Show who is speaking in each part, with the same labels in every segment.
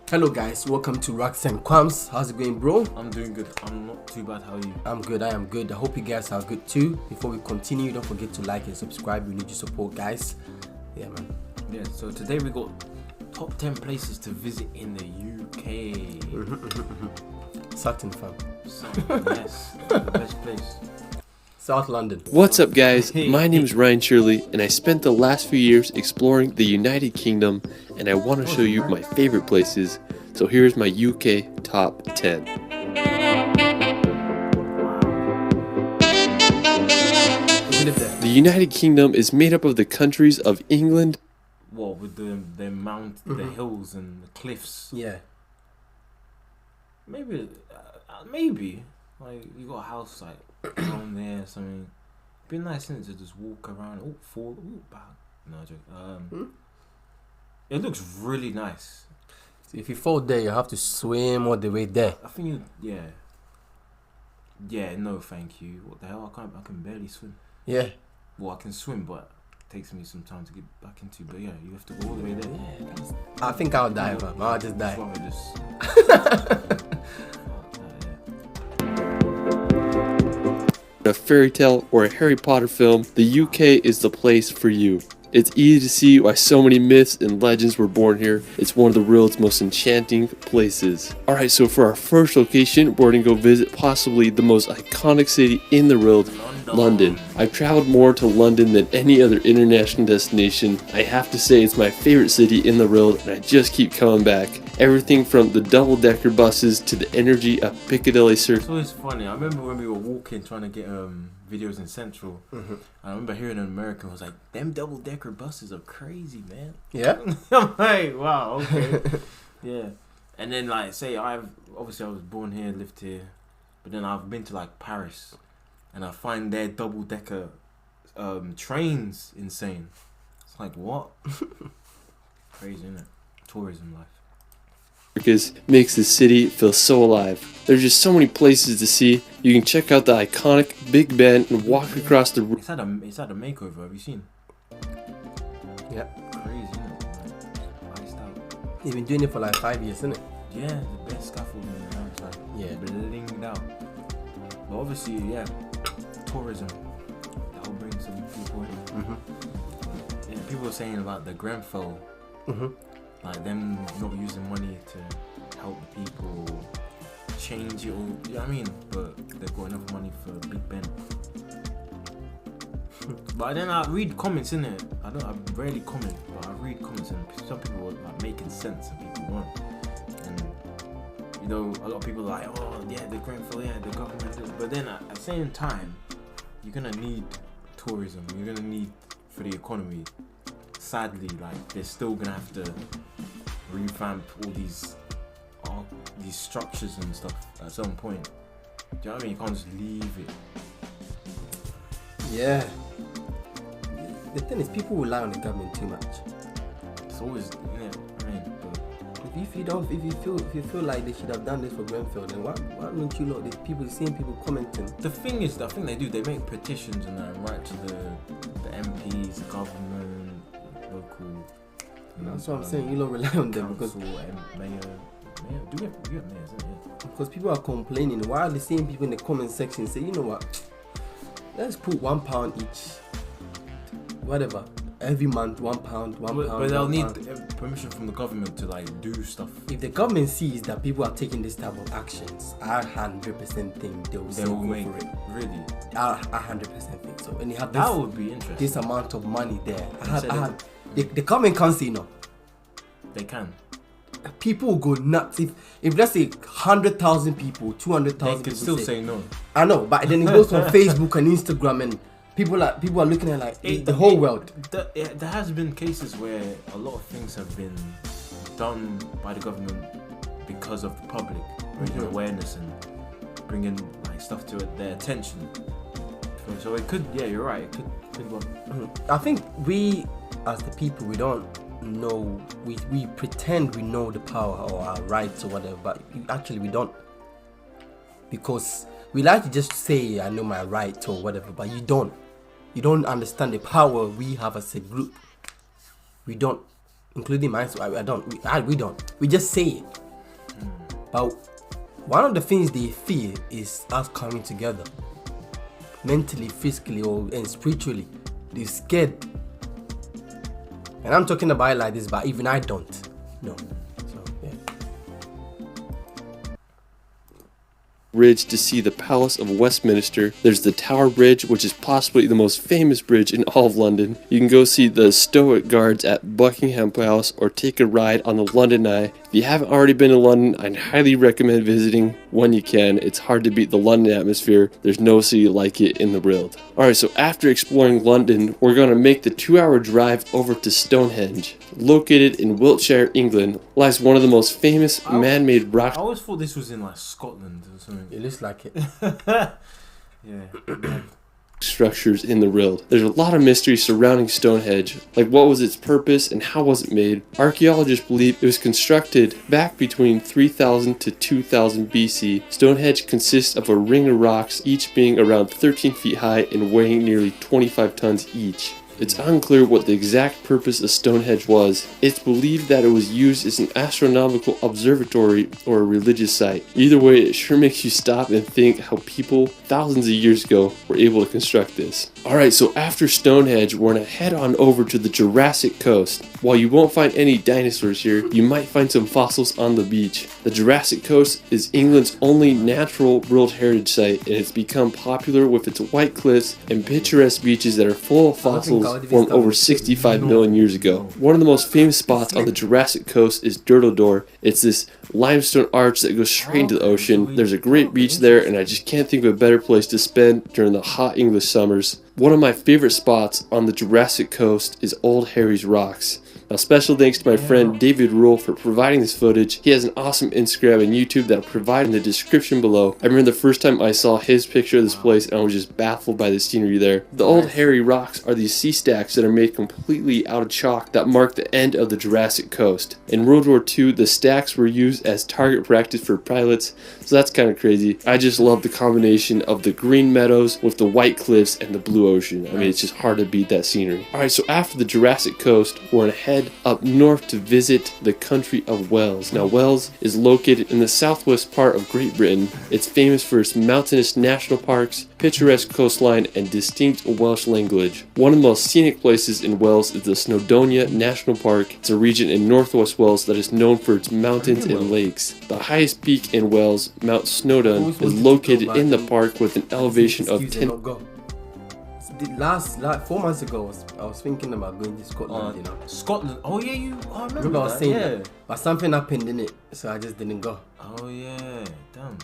Speaker 1: Hello guys, welcome to Rocks and Quams. How's it going, bro?
Speaker 2: I'm doing good. I'm not too bad. How are you?
Speaker 1: I'm good, I am good. I hope you guys are good too. Before we continue, don't forget to like and subscribe. We need your support, guys. Yeah, man.
Speaker 2: Yeah, so today we got top 10 places to visit in the UK.
Speaker 1: Sutton, fam.
Speaker 2: So, yes, the best place.
Speaker 1: South London.
Speaker 3: What's up, guys? My name is Ryan Shirley, and I spent the last few years exploring the United Kingdom, and I want to show you my favorite places. So here's my UK top 10.
Speaker 1: You live there?
Speaker 3: The United Kingdom is made up of the countries of England.
Speaker 2: What with the the hills and the cliffs?
Speaker 1: Yeah.
Speaker 2: Maybe like you got a house like down there or something. Be nice, isn't it, to just walk around. Back. No joke. It looks really nice.
Speaker 1: So if you fall there, you have to swim all the way there.
Speaker 2: I think yeah. No, thank you. What the hell? I can barely swim.
Speaker 1: Yeah.
Speaker 2: Well, I can swim, but it takes me some time to get back into. But yeah, you have to go all the way there.
Speaker 1: I think I'll die, fam. I'll just die.
Speaker 2: That's why I just.
Speaker 3: A fairy tale or a Harry Potter film, the UK is the place for you. It's easy to see why so many myths and legends were born here. It's one of the world's most enchanting places. Alright, so for our first location, we're going to go visit possibly the most iconic city in the world, London. I've traveled more to London than any other international destination. I have to say it's my favorite city in the world, and I just keep coming back. Everything from the double-decker buses to the energy of Piccadilly Circus.
Speaker 2: It's always funny. I remember when we were walking trying to get videos in Central. I remember hearing an American was like, "Them double-decker buses are crazy, man."
Speaker 1: Yeah?
Speaker 2: I'm like, wow, okay, yeah. And then like, say I was born here, lived here, but then I've been to like Paris, and I find their double-decker trains insane. It's like, what? Crazy, isn't it? Tourism life.
Speaker 3: Makes the city feel so alive. There's just so many places to see. You can check out the iconic Big Ben and walk across the
Speaker 2: It's had a makeover. Have you seen?
Speaker 1: Yeah.
Speaker 2: Crazy, isn't it? Like, iced out.
Speaker 1: You've been doing it for like 5 years, isn't it?
Speaker 2: Yeah, the best scaffolding around. It's like blinged out. But obviously, yeah, tourism. That'll bring some people in. Yeah, people were saying about the Grenfell. Like them not using money to help the people change it all, you know what I mean? But they've got enough money for Big Ben. But then I read comments in it. I rarely comment, but I read comments and some people were like making sense and people weren't. And you know, a lot of people are like, oh yeah, the Grenfell, yeah, the government. But then at the same time, you're gonna need tourism. You're gonna need for the economy. Sadly, like they're still gonna have to revamp all these structures and stuff at some point. Do you know what I mean? You can't just leave it.
Speaker 1: Yeah. The thing is, people rely on the government too much.
Speaker 2: It's always, you know, I mean, but
Speaker 1: If you feel like they should have done this for Grenfell, then why don't you know the same people commenting?
Speaker 2: the thing is, I think they make petitions and that right to the MPs, the government, local.
Speaker 1: That's what I'm saying. You don't rely on them because
Speaker 2: mayor. Do we have mayors, isn't it?
Speaker 1: because people are complaining. Why are the same people in the comment section say, you know what? Let's put £1 each, whatever, every month, £1,
Speaker 2: But they'll need permission from the government to like do stuff.
Speaker 1: If the government sees that people are taking this type of actions, I 100% think they will go
Speaker 2: make
Speaker 1: for it.
Speaker 2: Really.
Speaker 1: I 100% think so. And you have
Speaker 2: That would be interesting.
Speaker 1: this amount of money there. The government can't say no.
Speaker 2: They can.
Speaker 1: People will go nuts if let's say 100,000 people, 200,000
Speaker 2: They
Speaker 1: people
Speaker 2: could still say no.
Speaker 1: I know, but then it goes on Facebook and Instagram, and people are looking at like the whole world.
Speaker 2: There has been cases where a lot of things have been done by the government because of the public bringing awareness and bringing like stuff to their attention. So it could, yeah, you're right. It could work.
Speaker 1: I think we, as the people, we don't know. We pretend we know the power or our rights or whatever, but actually we don't. Because we like to just say, I know my rights or whatever, but you don't. You don't understand the power we have as a group. We don't. including mine. So I don't. We don't. We just say it. But one of the things they fear is us coming together, mentally, physically, and spiritually. They're scared. And I'm talking about it like this, but even I don't. No. So yeah.
Speaker 3: Bridge to see the Palace of Westminster. There's the Tower Bridge, which is possibly the most famous bridge in all of London. You can go see the Stoic Guards at Buckingham Palace or take a ride on the London Eye. If you haven't already been to London, I'd highly recommend visiting when you can. It's hard to beat the London atmosphere. There's no city like it in the world. Alright, so after exploring London, we're going to make the 2-hour drive over to Stonehenge. Located in Wiltshire, England, lies one of the most famous man-made
Speaker 2: I
Speaker 3: rock
Speaker 2: always thought this was in like Scotland or something.
Speaker 1: It looks like it.
Speaker 2: Yeah.
Speaker 3: structures in the world. There's a lot of mystery surrounding Stonehenge, like what was its purpose and how was it made. Archaeologists believe it was constructed back between 3000 to 2000 BC. Stonehenge consists of a ring of rocks, each being around 13 feet high and weighing nearly 25 tons each. It's unclear what the exact purpose of Stonehenge was. It's believed that it was used as an astronomical observatory or a religious site. Either way, it sure makes you stop and think how people thousands of years ago were able to construct this. Alright, so after Stonehenge, we're gonna head on over to the Jurassic Coast. While you won't find any dinosaurs here, you might find some fossils on the beach. The Jurassic Coast is England's only natural World Heritage Site, and it's become popular with its white cliffs and picturesque beaches that are full of fossils from over 65 million years ago. One of the most famous spots on the Jurassic Coast is Durdledore. It's this limestone arch that goes straight into the ocean. There's a great beach there, and I just can't think of a better place to spend during the hot English summers. One of my favorite spots on the Jurassic Coast is Old Harry's Rocks. Now, special thanks to my friend David Rule for providing this footage. He has an awesome Instagram and YouTube that I'll provide in the description below. I remember the first time I saw his picture of this place and I was just baffled by the scenery there. The Old Harry Rocks are these sea stacks that are made completely out of chalk that mark the end of the Jurassic Coast. In World War II, the stacks were used as target practice for pilots, so that's kind of crazy. I just love the combination of the green meadows with the white cliffs and the blue ocean. I mean, it's just hard to beat that scenery. Alright, so after the Jurassic Coast, we're gonna head up north to visit the country of Wales. Now, Wales is located in the southwest part of Great Britain. It's famous for its mountainous national parks, picturesque coastline, and distinct Welsh language. One of the most scenic places in Wales is the Snowdonia National Park. It's a region in northwest Wales that is known for its mountains and lakes. The highest peak in Wales, Mount Snowdon, is located in the park with an elevation of 10.
Speaker 1: Last 4 months ago, I was thinking about going to Scotland, you know.
Speaker 2: Scotland? Oh yeah, I
Speaker 1: Remember I was
Speaker 2: that,
Speaker 1: saying
Speaker 2: yeah.
Speaker 1: that, but something happened in it, so I just didn't go.
Speaker 2: Oh yeah, damn.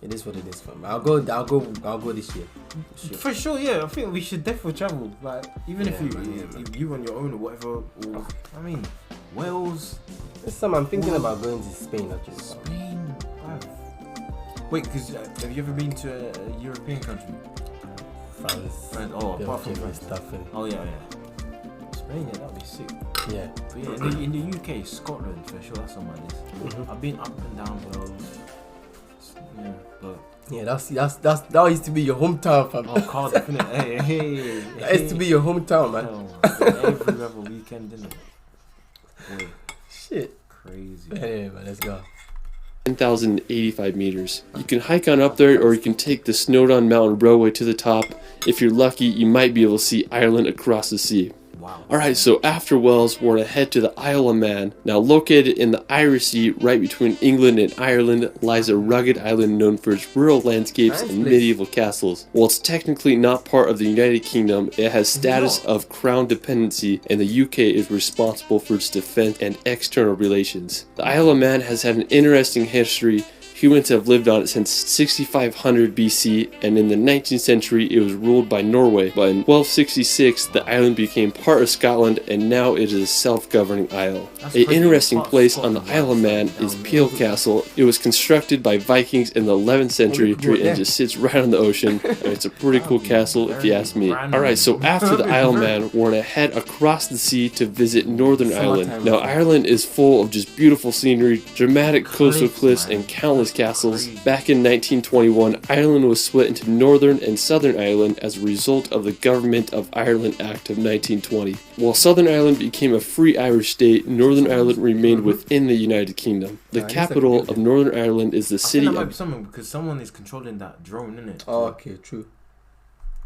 Speaker 1: It is what it is, fam. I'll go this year. Sure.
Speaker 2: For sure, yeah. I think we should definitely travel. Like, even if
Speaker 1: man.
Speaker 2: you on your own or whatever. Or, I mean, Wales,
Speaker 1: This summer I'm thinking about going to Spain actually.
Speaker 2: Spain. Bruv. Wait, because have you ever been to a European country?
Speaker 1: France.
Speaker 2: Oh, apart from
Speaker 1: Belgium and
Speaker 2: France.
Speaker 1: stuff. And,
Speaker 2: Oh yeah. Spain, yeah, that'd be sick.
Speaker 1: yeah.
Speaker 2: But yeah, in the UK, Scotland for sure. That's on my list.
Speaker 1: Mhm.
Speaker 2: I've been up and down Wales. Yeah, but
Speaker 1: Yeah, that used to be your hometown, fam.
Speaker 2: oh, Cardiff, innit? Hey.
Speaker 1: That used to be your hometown, man.
Speaker 2: Every other weekend, innit? Boy,
Speaker 1: Shit.
Speaker 2: crazy.
Speaker 1: Anyway, man, let's go.
Speaker 3: 10,085 meters. You can hike on up there, or you can take the Snowdon Mountain Railway to the top. If you're lucky, you might be able to see Ireland across the sea.
Speaker 2: Wow.
Speaker 3: Alright, so after Wales, we're going to head to the Isle of Man. Now, located in the Irish Sea, right between England and Ireland, lies a rugged island known for its rural landscapes
Speaker 1: Nice
Speaker 3: and
Speaker 1: place.
Speaker 3: medieval castles. While it's technically not part of the United Kingdom, it has status of crown dependency, and the UK is responsible for its defense and external relations. The Isle of Man has had an interesting history. Humans have lived on it since 6500 BC, and in the 19th century it was ruled by Norway. But in 1266 the island became part of Scotland, and now it is a self-governing isle.
Speaker 2: That's
Speaker 3: An
Speaker 2: pretty
Speaker 3: interesting
Speaker 2: far
Speaker 3: place on the
Speaker 2: Scotland,
Speaker 3: Isle of Man
Speaker 2: down
Speaker 3: is
Speaker 2: there.
Speaker 3: Peel Castle. It was constructed by Vikings in the 11th century
Speaker 1: cool, yeah.
Speaker 3: and just sits right on the ocean. And it's a pretty cool castle if you ask me.
Speaker 2: Random.
Speaker 3: Alright, so after the Isle of Man, we're gonna head across the sea to visit Northern Ireland.
Speaker 1: Summertime.
Speaker 3: Now, Ireland is full of just beautiful scenery, dramatic coastal cliffs, and countless those castles. Back in 1921, Ireland was split into Northern and Southern Ireland as a result of the Government of Ireland Act of 1920. While Southern Ireland became a free Irish state, Northern Ireland remained within the United Kingdom. The capital of Northern Ireland is the
Speaker 2: I
Speaker 3: city
Speaker 2: think that might be
Speaker 3: of
Speaker 2: something because someone is controlling that drone, isn't it?
Speaker 1: Oh, okay, true.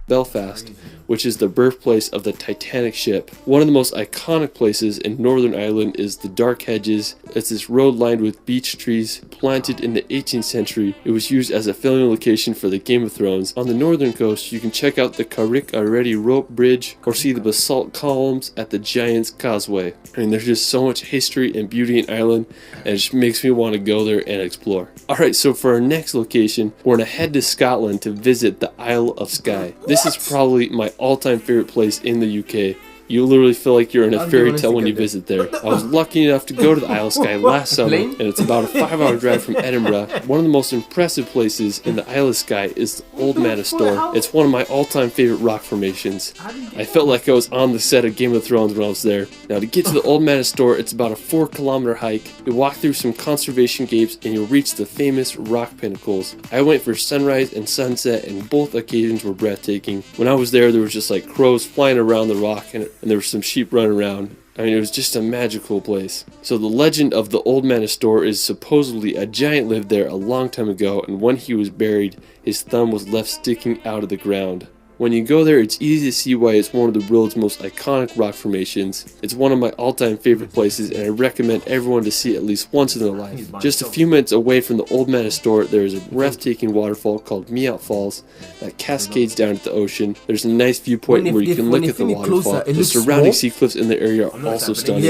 Speaker 3: Belfast, which is the birthplace of the Titanic ship. One of the most iconic places in Northern Ireland is the Dark Hedges. It's this road lined with beech trees planted in the 18th century. It was used as a filming location for the Game of Thrones. On the northern coast, you can check out the Carrick Already Rope Bridge or see the basalt columns at the Giant's Causeway. I mean, there's just so much history and beauty in Ireland, and it just makes me want to go there and explore. Alright, so for our next location, we're going to head to Scotland to visit the Isle of Skye. This is probably my all-time favorite place in the UK. You literally feel like you're in a fairy tale when you visit there. I was lucky enough to go to the Isle of Skye last summer, and it's about a 5-hour drive from Edinburgh. One of the most impressive places in the Isle of Skye is the Old Manor Store. It's one of my all-time favorite rock formations. I felt like I was on the set of Game of Thrones when I was there. Now, to get to the Old Manor Store, it's about a 4-kilometer hike. You walk through some conservation gates, and you'll reach the famous rock pinnacles. I went for sunrise and sunset, and both occasions were breathtaking. When I was there was just like crows flying around the rock, and there were some sheep running around. I mean, it was just a magical place. So the legend of the Old Manor Store is supposedly a giant lived there a long time ago, and when he was buried, his thumb was left sticking out of the ground. When you go there, it's easy to see why it's one of the world's most iconic rock formations. It's one of my all-time favorite places, and I recommend everyone to see it at least once in their life. Just a few minutes away from the Old Manor Store, there is a breathtaking waterfall called Meout Falls that cascades down to the ocean. There's a nice viewpoint where you can look at the waterfall. The surrounding sea cliffs in the area are also stunning.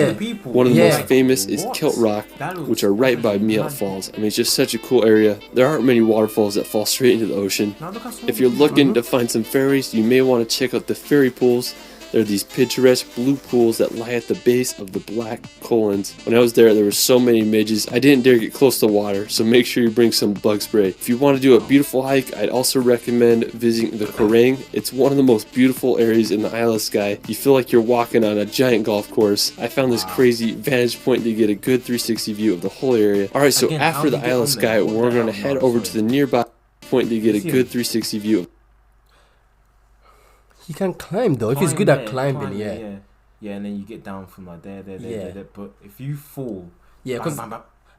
Speaker 3: One of the most famous is Kilt Rock, which are right by Meout Falls. I mean, it's just such a cool area. There aren't many waterfalls that fall straight into the ocean. If you're looking to find some fairies, you may want to check out the fairy pools. There are these picturesque blue pools that lie at the base of the Black Collins. When I was there were so many midges, I didn't dare get close to water, so make sure you bring some bug spray. If you want to do a beautiful hike, I'd also recommend visiting the Corang. It's one of the most beautiful areas in the Isle of Skye. You feel like you're walking on a giant golf course. I found this crazy vantage point to get a good 360 view of the whole area. Alright, so after the Isle of Skye, we're going to head over to the nearby point to get a good 360 view.
Speaker 1: He can climb though. If he's good at climbing,
Speaker 2: yeah, and then you get down from like there. But if you fall,
Speaker 1: because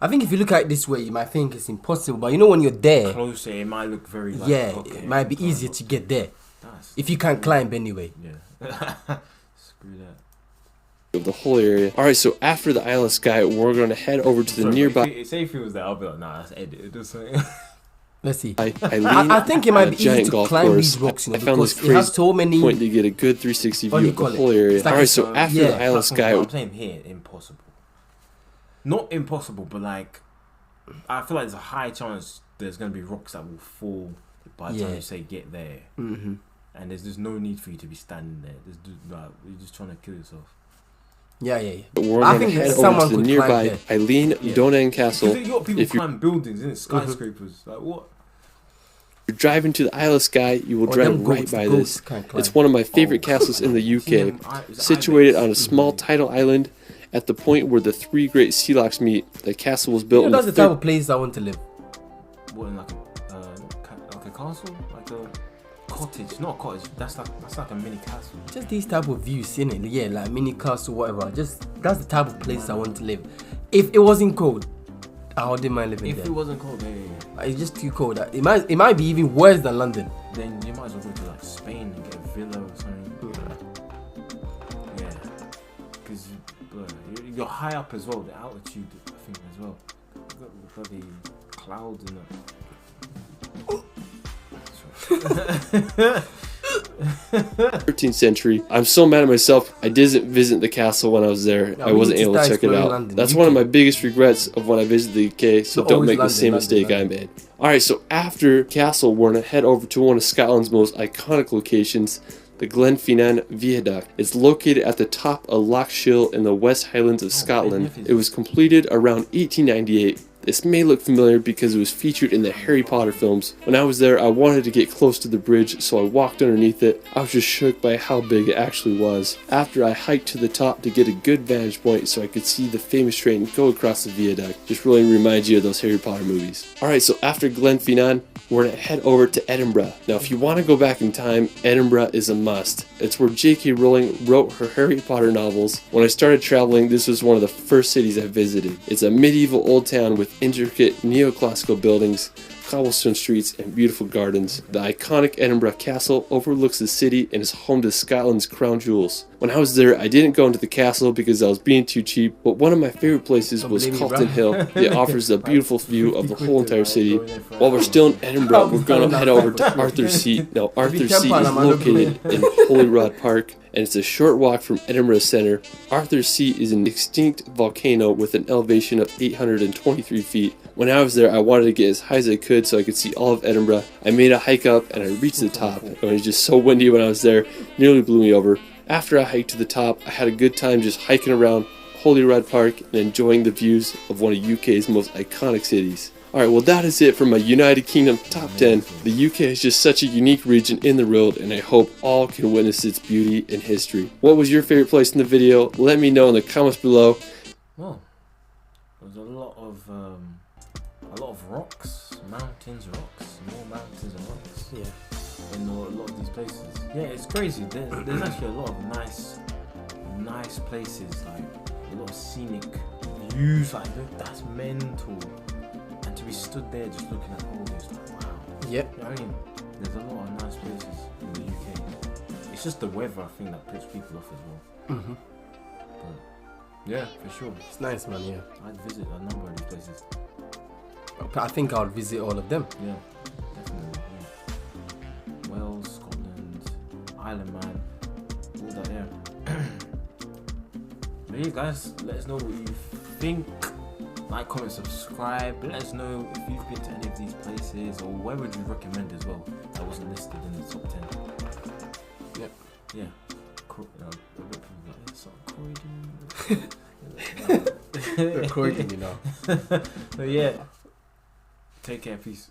Speaker 1: I think if you look at it this way, you might think it's impossible. But you know, when you're there,
Speaker 2: closer, it might look very like,
Speaker 1: it might be easier to get there if you can climb anyway.
Speaker 2: Yeah, screw that.
Speaker 3: Of the whole area. Alright, so after the Isle of Skye, we're going to head over to the nearby.
Speaker 2: Say if he was there, I'll be like, nah, that's edited or something.
Speaker 1: Let's see.
Speaker 3: I
Speaker 1: think it might be easy to climb these rocks,
Speaker 3: I found this
Speaker 1: because it has so many
Speaker 3: point to get a good 360 view of the whole area. Alright, so after the Isle of Skye,
Speaker 2: I'm saying here, impossible. Not impossible, but like, I feel like there's a high chance there's going to be rocks that will fall by the time you say get there.
Speaker 1: Mm-hmm.
Speaker 2: And there's just no need for you to be standing there. You're just trying to kill yourself.
Speaker 1: Yeah.
Speaker 3: We're going to head over to the nearby Eileen Donan Castle.
Speaker 2: You got people climb buildings, isn't it? Skyscrapers. Like what?
Speaker 3: You're driving to the Isle of Skye, you will drive right by this. It's one of my favorite castles in the UK, situated on a small tidal island at the point where the 3 great sea locks meet. The castle was built in
Speaker 1: that's the type of place I want to live.
Speaker 2: What, in like a castle? Like a cottage? Not a cottage, that's like a mini castle.
Speaker 1: Just these type of views, innit? Yeah, like mini castle, whatever. Just that's the type of place I want to live. If it wasn't cold, I wouldn't mind living there.
Speaker 2: If it wasn't cold,
Speaker 1: it's just too cold. It might be even worse than London.
Speaker 2: Then you might as well go to like Spain and get a villa or something. Yeah, because you're high up as well. The altitude, I think, as well. You've got the clouds and that.
Speaker 3: 13th century. I'm so mad at myself. I didn't visit the castle when I was there. I wasn't able to check it out.
Speaker 1: London.
Speaker 3: That's one of my biggest regrets of when I visited the UK, so don't make the same mistake I made. Alright, so after castle, we're going to head over to one of Scotland's most iconic locations, the Glenfinnan Viaduct. It's located at the top of Loch Shiel in the West Highlands of Scotland. It was completed around 1898. This may look familiar because it was featured in the Harry Potter films. When I was there, I wanted to get close to the bridge, so I walked underneath it. I was just shook by how big it actually was. After I hiked to the top to get a good vantage point so I could see the famous train go across the viaduct. Just really reminds you of those Harry Potter movies. Alright, so after Glenfinnan, we're going to head over to Edinburgh. Now, if you want to go back in time, Edinburgh is a must. It's where J.K. Rowling wrote her Harry Potter novels. When I started traveling, this was one of the first cities I visited. It's a medieval old town with intricate neoclassical buildings, cobblestone streets, and beautiful gardens. The iconic Edinburgh Castle overlooks the city and is home to Scotland's crown jewels. When I was there, I didn't go into the castle because I was being too cheap, but one of my favorite places was Calton Hill. It offers a beautiful view of the whole entire city. While we're still in Edinburgh, we're going to head over to Arthur's Seat. Now, Arthur's Seat is located in Holyrood Park, and it's a short walk from Edinburgh Centre. Arthur's Seat is an extinct volcano with an elevation of 823 feet. When I was there, I wanted to get as high as I could so I could see all of Edinburgh. I made a hike up and I reached the top. It was just so windy when I was there, nearly blew me over. After I hiked to the top, I had a good time just hiking around Holyrood Park and enjoying the views of one of UK's most iconic cities. Alright, well that is it for my United Kingdom top 10. The UK is just such a unique region in the world, and I hope all can witness its beauty and history. What was your favorite place in the video? Let me know in the comments below.
Speaker 2: Well, there's a lot of rocks, mountains, rocks, more mountains and rocks.
Speaker 1: Yeah.
Speaker 2: In a lot of these places. Yeah, it's crazy. There's actually a lot of nice places, like a lot of scenic views. Like that's mental. And to be stood there just looking at all this, like wow.
Speaker 1: Yep.
Speaker 2: You know what I mean? There's a lot of nice places in the UK. It's just the weather, I think, that puts people off as well.
Speaker 1: Mm-hmm.
Speaker 2: But yeah, for sure.
Speaker 1: It's nice, man. Yeah.
Speaker 2: I'd visit a number of these places.
Speaker 1: I think I'll visit all of them.
Speaker 2: Yeah, definitely. Yeah. Wales, Scotland, Isle of Man, all that. Yeah. But yeah, guys, let us know what you think. Like, comment, subscribe. Let us know if you've been to any of these places, or where would you recommend as well that wasn't listed in the top 10.
Speaker 1: Yep.
Speaker 2: Yeah. A bit like,
Speaker 1: Recording, you know.
Speaker 2: But yeah. Take care. Peace.